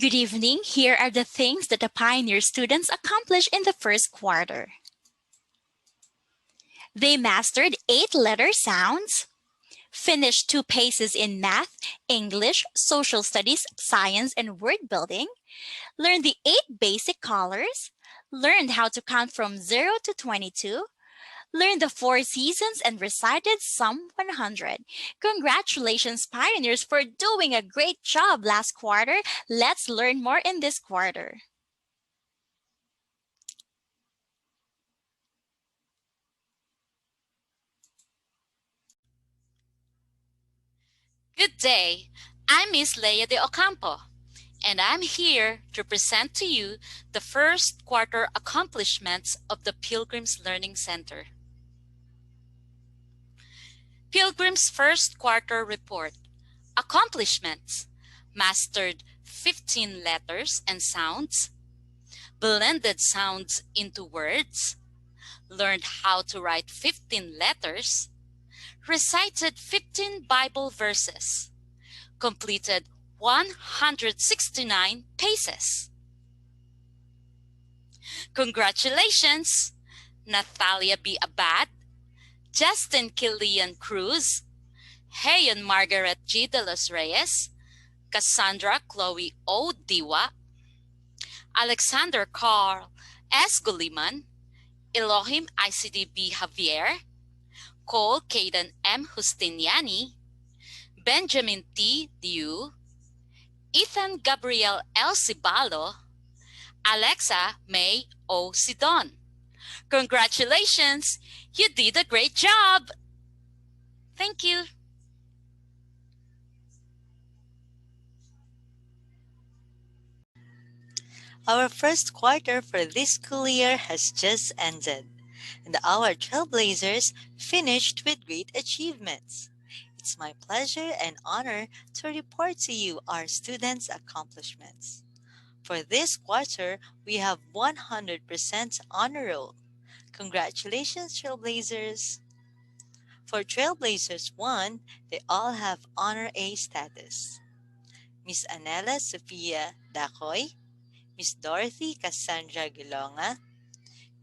Good evening. Here are the things that the Pioneer students accomplished in the first quarter. They mastered 8-letter sounds, finished 2 paces in math, English, social studies, science, and word building, learned the 8 basic colors, learned how to count from 0 to 22, learned the 4 seasons, and recited Psalm 100. Congratulations, Pioneers, for doing a great job last quarter. Let's learn more in this quarter. Good day. I'm Miss Leia de Ocampo, and I'm here to present to you the first quarter accomplishments of the Pilgrims Learning Center. Pilgrims First Quarter Report. Accomplishments. Mastered 15 letters and sounds, blended sounds into words, learned how to write 15 letters, recited 15 Bible verses, completed 169 paces. Congratulations, Natalia B. Abad, Justin Kilian Cruz, Hayan Margaret G. de los Reyes, Cassandra Chloe O. Diwa, Alexander Carl S. Guliman, Elohim ICDB Javier, Cole Caden M. Justiniani, Benjamin T. Diu, Ethan Gabriel L. Cibalo, Alexa May O. Sidon. Congratulations! You did a great job! Thank you. Our first quarter for this school year has just ended, and our trailblazers finished with great achievements. It's my pleasure and honor to report to you our students' accomplishments. For this quarter, we have 100% honor roll. Congratulations, Trailblazers! For Trailblazers 1, they all have Honor A status. Miss Anela Sofia Dacoy, Miss Dorothy Cassandra Gilonga,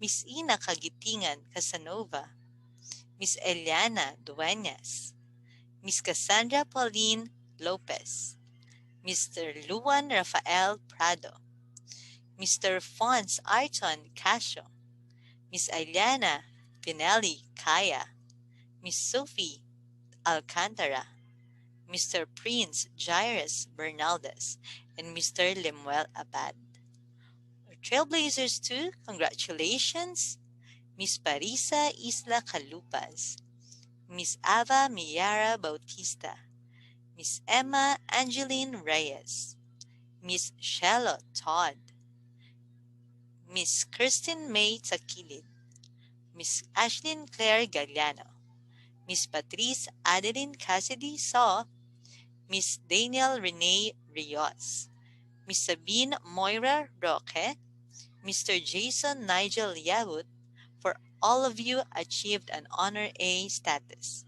Miss Ina Kagitingan Casanova, Miss Eliana Dueñas, Miss Cassandra Pauline Lopez, Mr. Luan Rafael Prado, Mr. Fons Arton Casio, Miss Eliana Pinelli Kaya, Miss Sophie Alcantara, Mr. Prince Jairus Bernaldez, and Mr. Lemuel Abad. Trailblazers 2, congratulations! Miss Parisa Isla Calupas, Miss Ava Miara Bautista, Miss Emma Angeline Reyes, Miss Charlotte Todd, Miss Kirsten May Takilid, Miss Ashlyn Claire Galliano, Miss Patrice Adeline Cassidy Saw, Miss Daniel Renee Rios, Miss Sabine Moira Roque, Mr. Jason Nigel Yahut, for all of you achieved an Honor A status.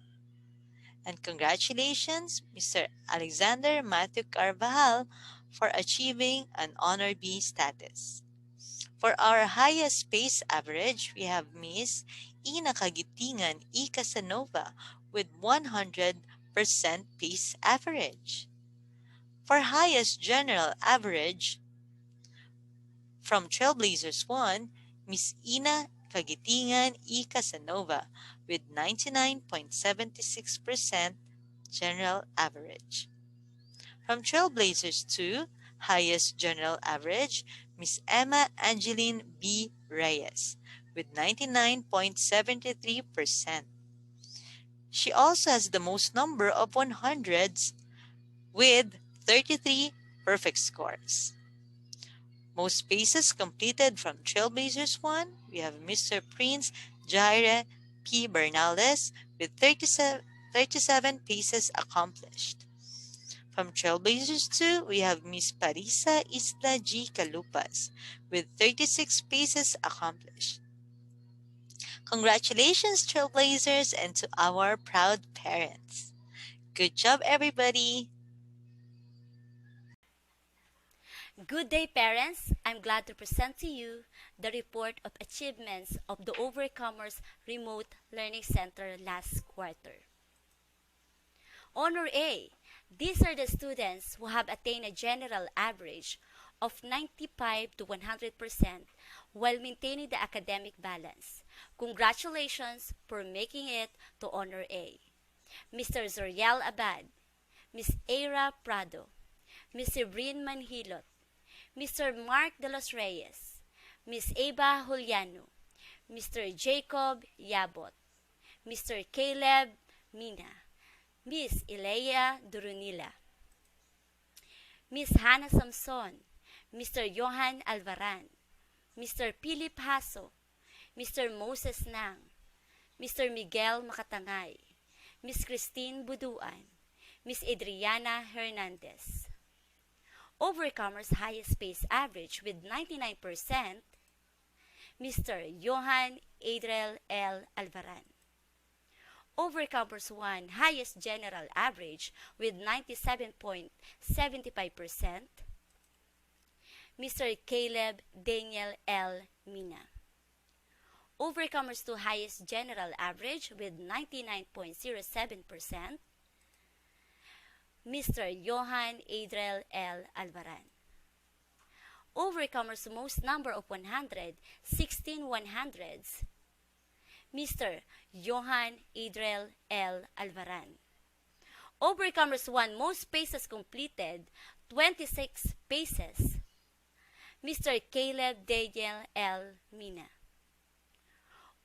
And congratulations, Mr. Alexander Matthew Carvajal, for achieving an Honor B status. For our highest pace average, we have Miss Ina Kagitingan E. Casanova with 100% pace average. For highest general average, from Trailblazers 1, Miss Ina Kagitingan E. Casanova with 99.76% general average. From Trailblazers 2, highest general average, Miss Emma Angeline B. Reyes with 99.73%. She also has the most number of 100s with 33 perfect scores. Most spaces completed from Trailblazers 1, we have Mr. Prince Jaire P. Bernales with 37 paces accomplished. From Trailblazers 2, we have Miss Parisa Isla G. Calupas with 36 paces accomplished. Congratulations, Trailblazers, and to our proud parents. Good job, everybody! Good day, parents. I'm glad to present to you the report of achievements of the Overcomers Remote Learning Center last quarter. Honor A. These are the students who have attained a general average of 95 to 100% while maintaining the academic balance. Congratulations for making it to Honor A. Mr. Zoriel Abad, Ms. Aira Prado, Ms. Sabrine Manhilot, Mr. Mark de los Reyes, Ms. Eva Juliano, Mr. Jacob Yabot, Mr. Caleb Mina, Ms. Ilea Durunila, Ms. Hannah Samson, Mr. Johan Alvaran, Mr. Philip Haso, Mr. Moses Nang, Mr. Miguel Makatangay, Ms. Christine Buduan, Ms. Adriana Hernandez. Overcomers highest pace average with 99%, Mr. Johan Adriel L. Alvaran. Overcomers 1 highest general average with 97.75%, Mr. Caleb Daniel L. Mina. Overcomers 2 highest general average with 99.07%, Mr. Johan Adriel L. Alvaran. Overcomers most number of 100, 16 100s, Mr. Johan Adriel L. Alvaran. Overcomers 1 most paces completed, 26 paces, Mr. Caleb Daniel L. Mina.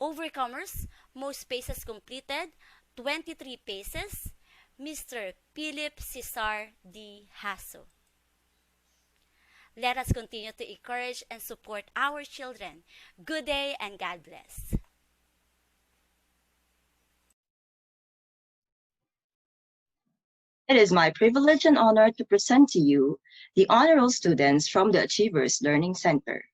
Overcomers most paces completed, 23 paces, Mr. Philip Cesar D. Haso. Let us continue to encourage and support our children. Good day and God bless. It is my privilege and honor to present to you the honor roll students from the Achievers Learning Center.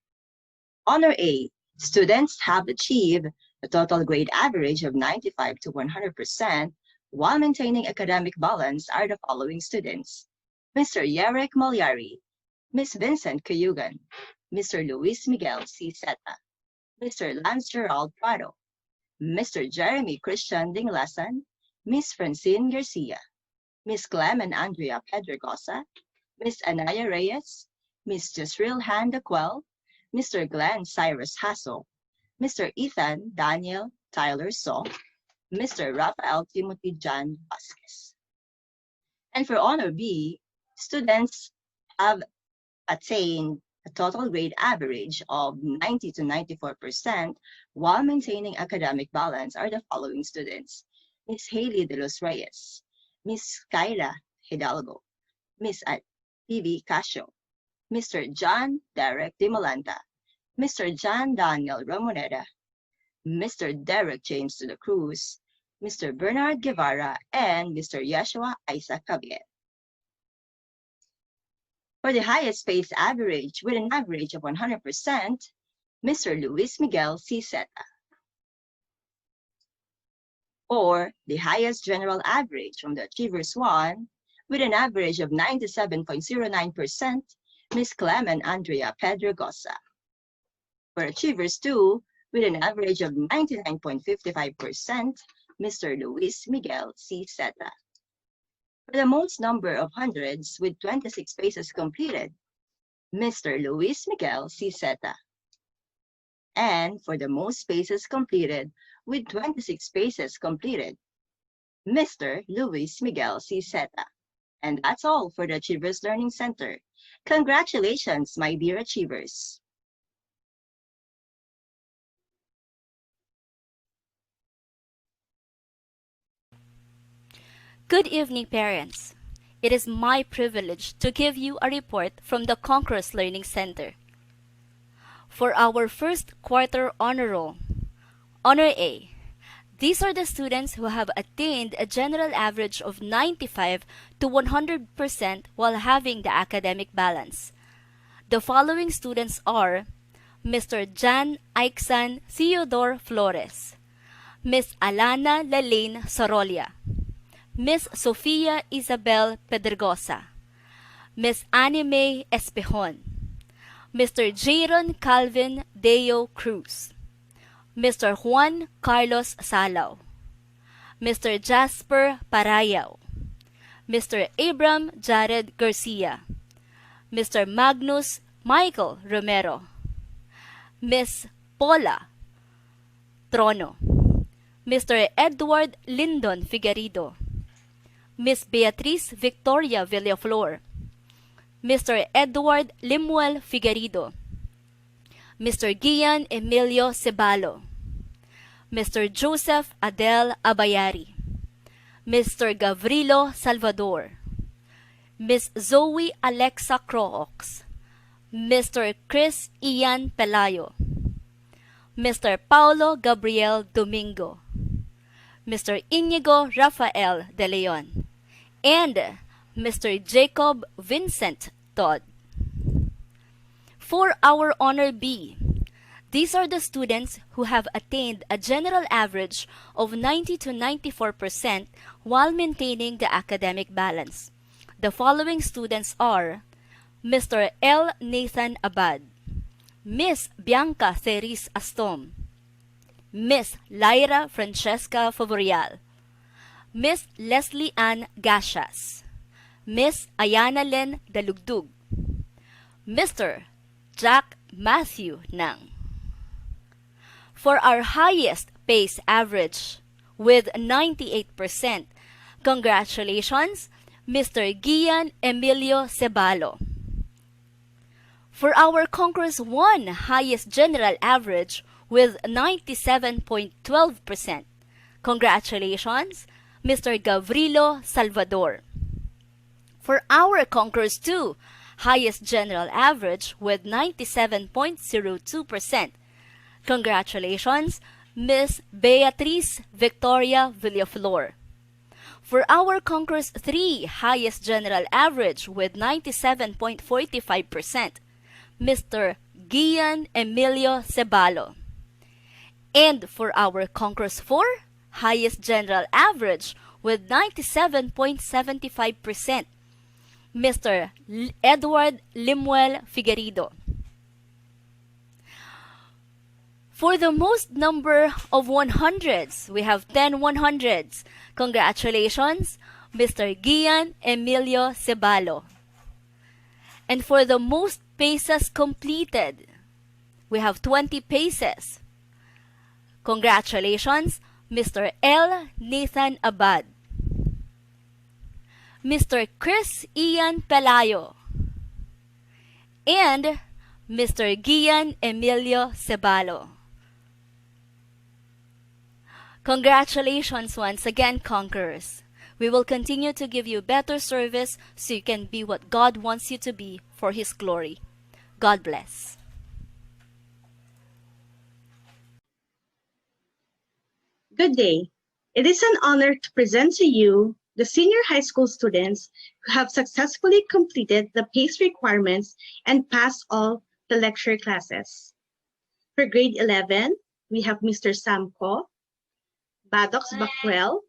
Honor A, students have achieved a total grade average of 95 to 100% while maintaining academic balance are the following students: Mr. Yerek Malyari, Ms. Vincent Cayugan, Mr. Luis Miguel C. Seta, Mr. Lance Gerald Prado, Mr. Jeremy Christian Dinglasan, Ms. Francine Garcia, Ms. Clemen Andrea Pedregosa, Ms. Anaya Reyes, Ms. Jasril Han Daquel, Mr. Glenn Cyrus Hassel, Mr. Ethan Daniel Tyler So, Mr. Rafael Timothy John Vasquez. And for Honor B, students have attained a total grade average of 90 to 94% while maintaining academic balance are the following students: Ms. Haley de los Reyes, Ms. Kyra Hidalgo, Ms. P.V. Casio, Mr. John Derek Dimolanta, Mr. John Daniel Ramoneda, Mr. Derek James de la Cruz, Mr. Bernard Guevara, and Mr. Yeshua Isaac Cabiet. For the highest pace average with an average of 100%, Mr. Luis Miguel C. Seta. Or the highest general average from the Achievers 1 with an average of 97.09%, Ms. Clemen Andrea Pedregosa. For Achievers 2 with an average of 99.55%, Mr. Luis Miguel C. Seta. For the most number of hundreds with 26 paces completed, Mr. Luis Miguel C. Seta. And for the most paces completed with 26 paces completed, Mr. Luis Miguel C. Seta. And that's all for the Achievers Learning Center. Congratulations, my dear Achievers. Good evening, parents. It is my privilege to give you a report from the Conquerors Learning Center. For our first quarter honor roll, Honor A. These are the students who have attained a general average of 95 to 100% while having the academic balance. The following students are Mr. Jan Aixan Theodore Flores, Ms. Alana Lalaine Sorolia, Ms. Sofia Isabel Pedregosa, Ms. Annie May Espejon, Mr. Jaron Calvin Deo Cruz, Mr. Juan Carlos Salao, Mr. Jasper Parayaw, Mr. Abram Jared Garcia, Mr. Magnus Michael Romero, Miss Paula Trono, Mr. Edward Lyndon Figueredo, Miss Beatriz Victoria Villaflor, Mr. Edward Limuel Figueredo, Mr. Gian Emilio Cebalo, Mr. Joseph Adel Abayari, Mr. Gavrilo Salvador, Miss Zoe Alexa Croox, Mr. Chris Ian Pelayo, Mr. Paulo Gabriel Domingo, Mr. Inigo Rafael De Leon, and Mr. Jacob Vincent Todd. For our Honor B, these are the students who have attained a general average of 90 to 94% while maintaining the academic balance. The following students are Mr. L. Nathan Abad, Miss Bianca Ceris Astom, Miss Lyra Francesca Favorial, Miss Leslie Ann Gashas, Miss Ayana Len Dalugdug, Mr. Jack Matthew Nang. For our highest pace average with 98%, congratulations, Mr. Gian Emilio Cebalo. For our Concourse 1 highest general average with 97.12%, congratulations, Mr. Gavrilo Salvador. For our Concourse 2 highest general average with 97.02%, congratulations, Miss Beatriz Victoria Villaflor. For our Concourse 3 highest general average with 97.45%, Mr. Gian Emilio Cebalo. And for our Concourse 4 highest general average with 97.75%, Mr. Edward Limuel Figueredo. For the most number of 100s, we have 10 100s. Congratulations, Mr. Gian Emilio Cebalo. And for the most paces completed, we have 20 paces. Congratulations, Mr. L. Nathan Abad, Mr. Chris Ian Pelayo, and Mr. Gian Emilio Cebalo. Congratulations once again, conquerors. We will continue to give you better service so you can be what God wants you to be for His glory. God bless. Good day. It is an honor to present to you the senior high school students who have successfully completed the PACE requirements and passed all the lecture classes. For grade 11, we have Mr. Sam Ko, Badox Bakwel,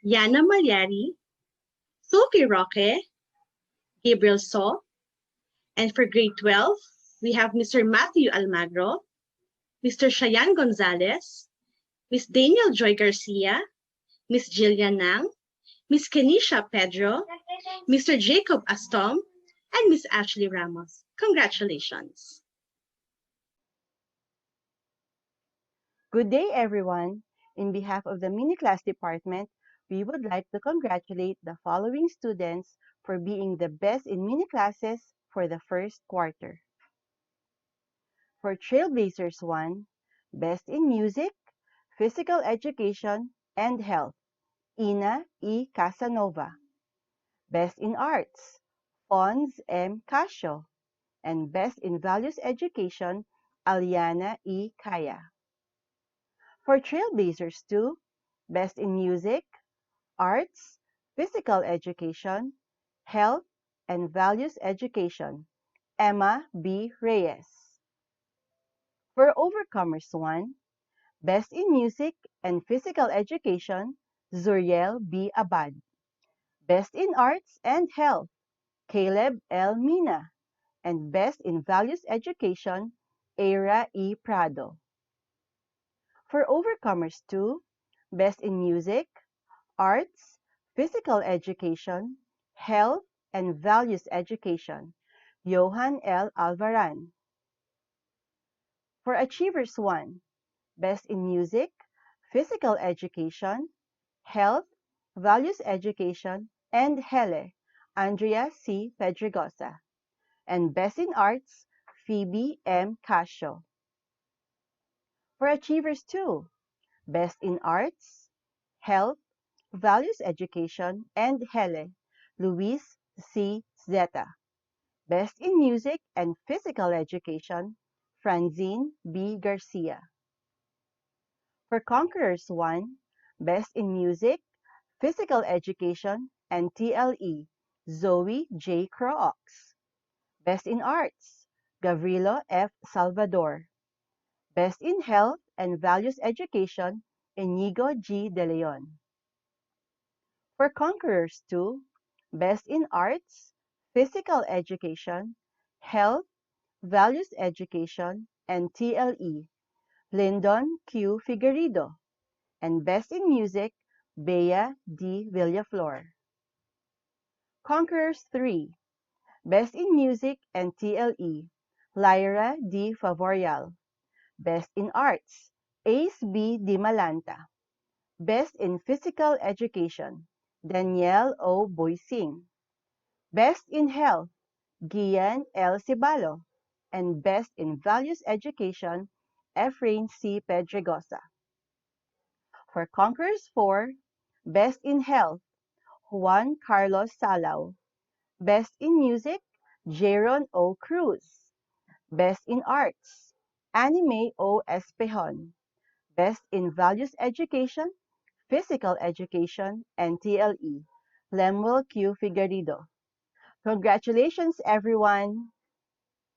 Yana Malyari, Sophie Roque, Gabriel So, and for grade 12, we have Mr. Matthew Almagro, Mr. Shayan Gonzalez, Miss Daniel Joy Garcia, Miss Jillian Nang, Miss Kenisha Pedro, Mr. Jacob Astom, and Miss Ashley Ramos. Congratulations. Good day, everyone. In behalf of the mini class department, we would like to congratulate the following students for being the best in mini classes for the first quarter. For Trailblazers 1, Best in Music, Physical Education, and Health, Ina E. Casanova. Best in Arts, Fons M. Casio. And Best in Values Education, Aliana E. Kaya. For Trailblazers 2, Best in Music, Arts, Physical Education, Health, and Values Education, Emma B. Reyes. For Overcomers 1, Best in Music and Physical Education, Zuriel B. Abad. Best in Arts and Health, Caleb L. Mina. and Best in Values Education, Era E. Prado. For Overcomers 2, Best in Music, Arts, Physical Education, Health, and Values Education, Johan L. Alvaran. For Achievers 1, Best in Music, Physical Education, Health, Values Education, and Hele, Andrea C. Pedregosa. And Best in Arts, Phoebe M. Casio. For Achievers 2, Best in Arts, Health, Values Education, and Hele, Luis C. Zeta. Best in Music and Physical Education, Franzine B. Garcia. For Conquerors 1, Best in Music, Physical Education, and TLE, Zoe J. Crooks. Best in Arts, Gavrilo F. Salvador. Best in Health and Values Education, Inigo G. De Leon. For Conquerors 2, Best in Arts, Physical Education, Health, Values Education, and TLE, Lyndon Q. Figueredo. And Best in Music, Bea D. Villaflor. Conquerors 3, Best in Music and TLE, Lyra D. Favorial. Best in Arts, Ace B. Di Malanta. Best in Physical Education, Danielle O. Boising. Best in Health, Gian L. Cibalo. And Best in Values Education, Efrain C. Pedregosa. For Conquerors 4, Best in Health, Juan Carlos Salao. Best in Music, Jaron O. Cruz. Best in Arts, Anime O. Espejon. Best in Values Education, Physical Education, and TLE, Lemuel Q. Figueredo. Congratulations, everyone!